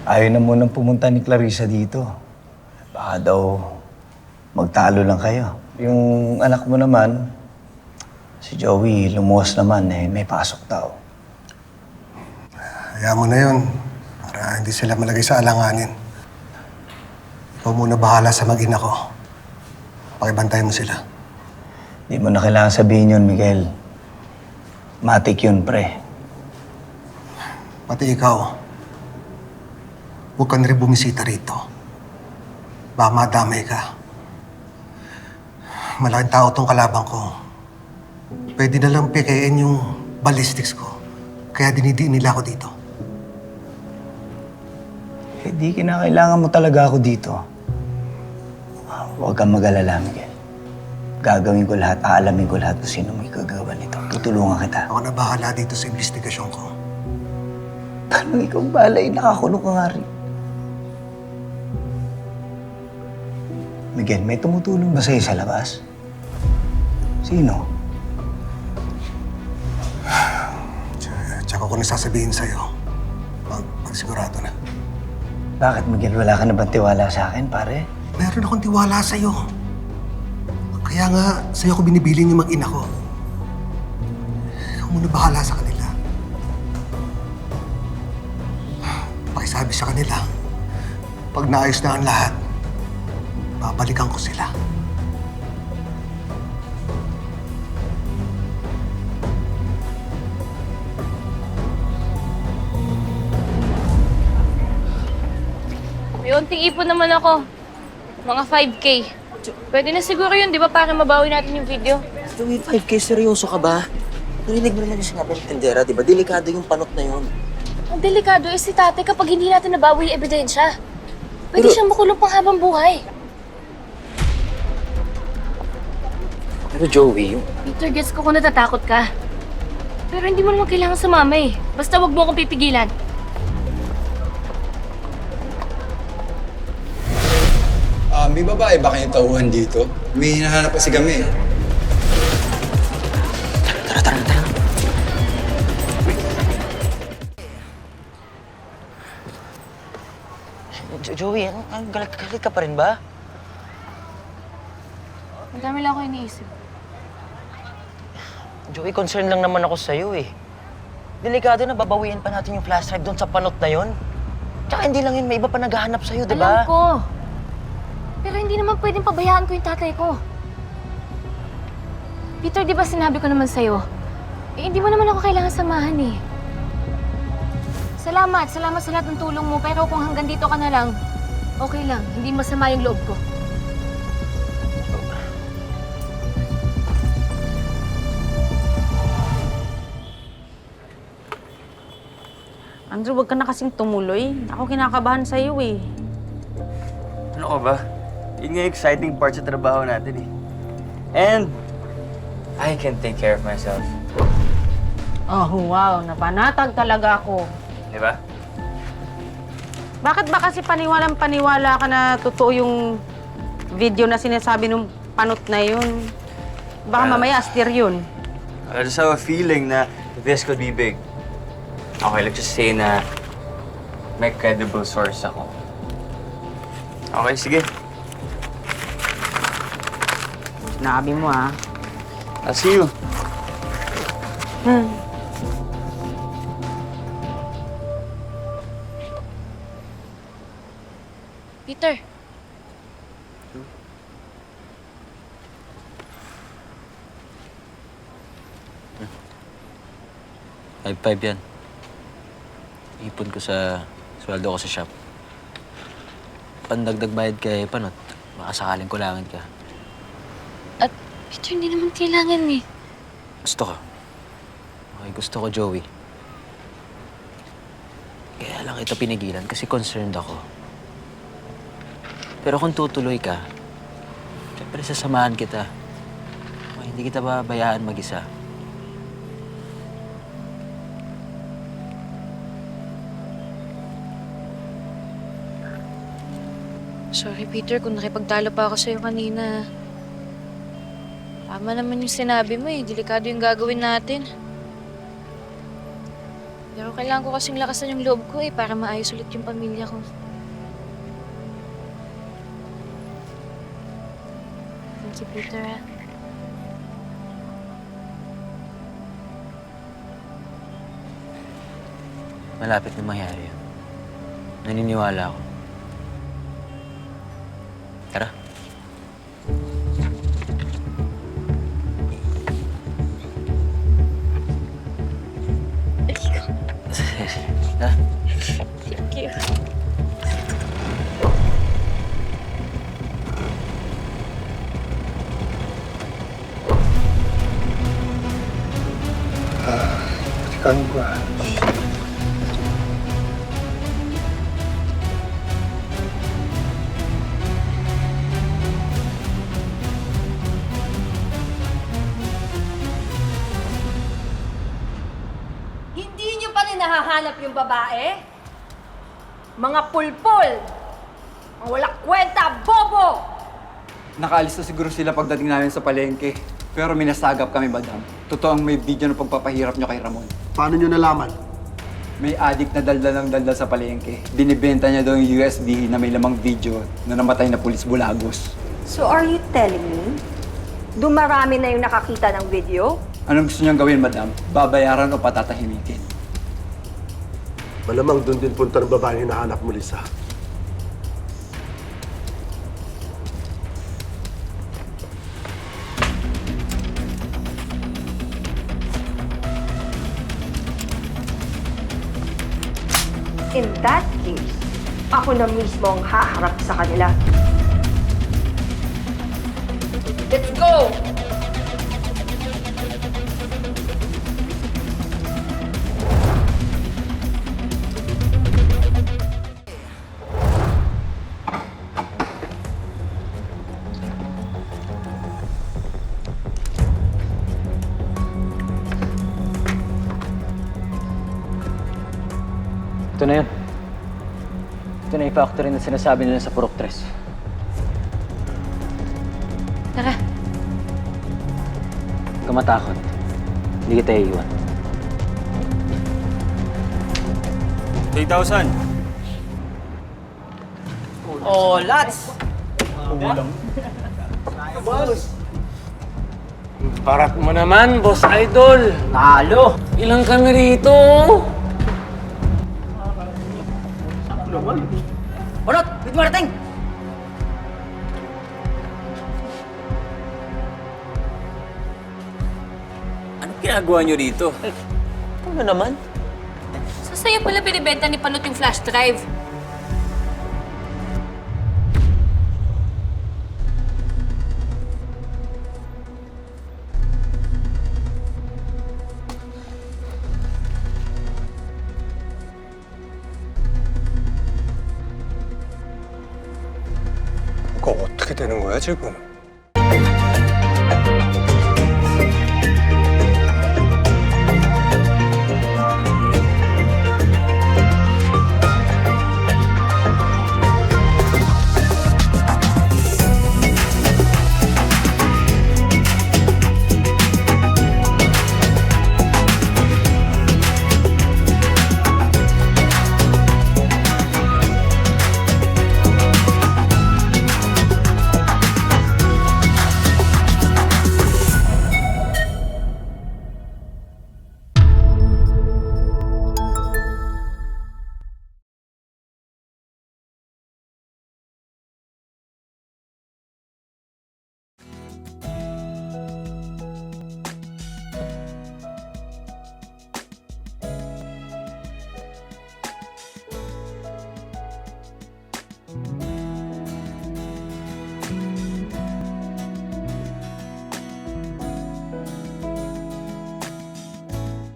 Ayaw na munang pumunta ni Clarissa dito. Baka daw magtalo lang kayo. Yung anak mo naman, si Joey, lumuwas naman may pasok daw. Hayaan mo na yun, para hindi sila malagay sa alanganin. Ikaw muna bahala sa mag-ina ko. Pakibantay mo sila. Di mo na kailangan sabihin yun, Miguel. Matik yun, pre. Pati ikaw, huwag ka na rin bumisita rito. Baka madamay ka. Malaking tao tong kalabang ko. Pwede na lang pikain yung ballistics ko. Kaya dinidiin nila ako dito. Eh, di kinakailangan mo talaga ako dito. Huwag kang mag-alala, Miguel. Gagawin ko lahat, aalamin ko lahat kung sino may kagawa nito. Tutulungan kita. Ako na bahala dito sa investigasyon ko. Paano ikaw balay? Nakakulong ka nga rin. Miguel, may tumutulong ba sa'yo sa labas? Sino? Tsaka ko nasasabihin sa'yo. Pag sigurado na. Bakit, Miguel? Wala ka na bang tiwala sa akin, pare? Meron akong tiwala sa'yo. Kaya nga, sa'yo ko binibilin yung mag-ina ko. Ikaw muna bahala sa kanila. Pakisabi sa kanila, pag naayos na ang lahat, babalikan ko sila. May unting ipon naman ako. Mga 5K. Pwede na siguro yun, di ba? Para mabawi natin yung video. Joey, 5K, seryoso ka ba? Narinig mo naman yung sinabi ng tindera, di ba? Delikado yung panot na yun. Ang delikado is si tate kapag hindi natin nabawi yung ebidensya. Pwede siyang makulong pang habang buhay. Pero Joey, yung... Peter, gets ko kung natatakot ka. Pero hindi mo naman kailangan sumama eh. Basta wag mo akong pipigilan. May babae ba kayong tauhan dito? May hinahanap kasi kami. Tara. Joey, ang galit ka pa rin ba? Ang dami lang ako iniisip. Joey, concern lang naman ako sa'yo eh. Delikado na babawiin pa natin yung flash drive doon sa panot na yon. Tsaka hindi lang yun, may iba pa naghahanap sa'yo, di ba? Alam ko. Pero hindi naman pwedeng pabayaan ko yung tatay ko. Peter, di ba sinabi ko naman sa'yo? Eh, hindi mo naman ako kailangan samahan eh. Salamat sa lahat ng tulong mo. Pero kung hanggang dito ka na lang, okay lang. Hindi masama yung loob ko. Andrew, wag ka na kasing tumuloy. Ako kinakabahan sa iyo eh. Ano ka ba? Yun nga yung exciting part sa trabaho natin eh. And I can take care of myself. Oh, wow. Napanatag talaga ako. Di ba? Bakit ba kasi paniwalang-paniwala ka na totoo yung video na sinasabi nung panot na yun? Baka mamaya astir yun. I just have a feeling na this could be big. Okay, let's just say na may credible source ako. Okay, sige. Sinabi mo ah. I'll see you. Peter, 5-5 yan. Ipon ko sa sweldo ko sa shop. Pandagdag bayad kay panot, baka sakaling kulangan ka. at Peter, hindi naman kailangan eh. Gusto ko. Okay, gusto ko, Joey. Kaya lang kita pinigilan kasi concerned ako. Pero kung tutuloy ka, syempre sasamahan kita. Okay, hindi kita babayaan mag-isa. Sorry, Peter, kung nakipagtalo pa ako sa'yo kanina. Tama naman yung sinabi mo eh. Delikado yung gagawin natin. Pero kailangan ko kasing lakasan yung loob ko para maayos ulit yung pamilya ko. Thank you, Peter. Malapit na mangyari yun. Naniniwala ako. Tara. Tara. Thank you. Kang ko. Hindi niyo pa rin nahahanap yung babae? Mga pulpul! Mga walang kwenta, bobo! Nakaalis na siguro sila pagdating namin sa palengke. Pero minasagap kami, madam. Totoong may video ng pagpapahirap nyo kay Ramon. Paano nyo nalaman? May addict na daldal ng daldal sa palengke. Binibenta niya daw yung USB na may lamang video na namatay na pulis Bulagos. So are you telling me, dumarami na yung nakakita ng video? Anong gusto niyang gawin, madam? Babayaran o patatahimikin? Malamang doon din punta ng babae hinahanap mo, Lisa. In that case, ako na mismo ang haharap sa kanila. Let's go! Ito na yun. Ito na yung factory na sinasabi nila sa Purok 3. Tara. Huwag ka matakot. Hindi kita iiwan. 3,000. Oh, lots! Parat mo naman, Boss Idol. Talo! Ilang kami rito? Ulot! Wait marating! Anong ginagawa niyo dito? Ano naman? So sa'yo pala binibenta ni Panot yung flash drive. 그거 어떻게 되는 거야, 지금?